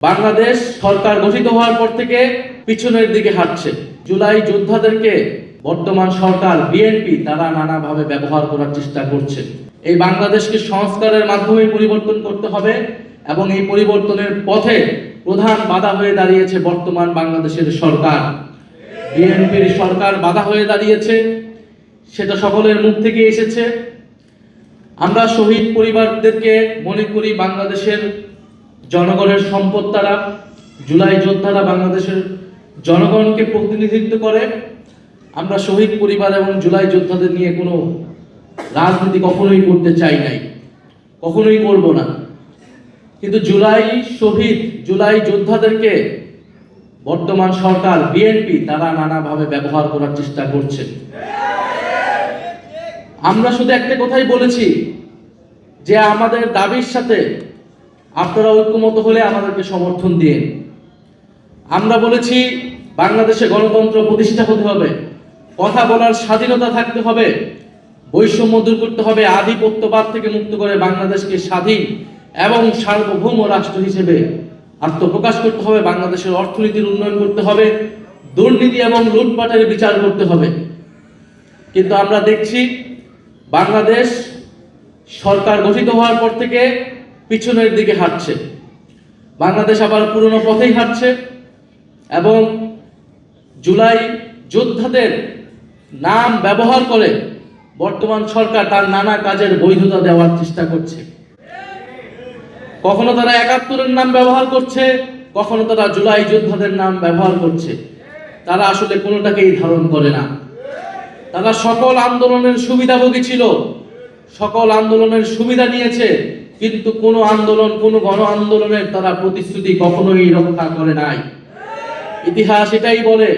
বাংলাদেশ সরকার গঠিত হওয়ার পর থেকে পিছনের দিকে হাঁটছে। জুলাই যোদ্ধাদেরকে বর্তমান সরকার বিএনপি তারা নানাভাবে ব্যবহার করার চেষ্টা করছে। এই বাংলাদেশকে সংস্কারের মাধ্যমে পরিবর্তন করতে হবে এবং এই পরিবর্তনের পথে প্রধান বাধা হয়ে দাঁড়িয়েছে বর্তমান বাংলাদেশের সরকার। বিএনপির সরকার বাধা হয়ে দাঁড়িয়েছে, সেটা সকলের মুখ থেকে এসেছে। আমরা শহীদ পরিবারদেরকে মনে করি বাংলাদেশের জনগণের সম্পদ। তারা জুলাই যোদ্ধারা বাংলাদেশের জনগণকে প্রতিনিধিত্ব করে। আমরা শহীদ পরিবার এবং জুলাই যোদ্ধাদের নিয়ে কোনো রাজনীতি কখনোই করতে চাই নাই, কখনোই করব না। কিন্তু জুলাই যোদ্ধাদেরকে বর্তমান সরকার বিএনপি তারা নানাভাবে ব্যবহার করার চেষ্টা করছে। আমরা শুধু একটা কথাই বলেছি যে আমাদের দাবির সাথে আপনারা ঐক্যমত হলে আমাদেরকে সমর্থন দিন। আমরা বলেছি বাংলাদেশে গণতন্ত্র প্রতিষ্ঠা হতে হবে, কথা বলার স্বাধীনতা থাকতে হবে, বৈষম্য দূর করতে হবে, আধিপত্যবাদ থেকে মুক্ত করে বাংলাদেশকে স্বাধীন এবং সার্বভৌম রাষ্ট্র হিসেবে আত্মপ্রকাশ করতে হবে, বাংলাদেশের অর্থনীতির উন্নয়ন করতে হবে, দুর্নীতি এবং লুটপাটের বিচার করতে হবে। কিন্তু আমরা দেখছি বাংলাদেশ সরকার গঠিত হওয়ার পর থেকে পিছনের দিকে হাঁটছে। বাংলাদেশ আবার পুরনো পথেই হাঁটছে এবং জুলাই যোদ্ধাদের নাম ব্যবহার করে বর্তমান সরকার তার নানা কাজের বৈধতা দেওয়ার চেষ্টা করছে। কখনো তারা ৭১-এর নাম ব্যবহার করছে, কখনো তারা জুলাই যোদ্ধাদের নাম ব্যবহার করছে। তারা আসলে কোনোটাকেই ধারণ করে না। তারা সকল আন্দোলনের সুবিধাভোগী ছিল, সকল আন্দোলনের সুবিধা নিয়েছে, কিন্তু কোনো গণ আন্দোলনের তারা প্রতিশ্রুতি কখনোই রক্ষা করে নাই। ইতিহাস এটাই বলে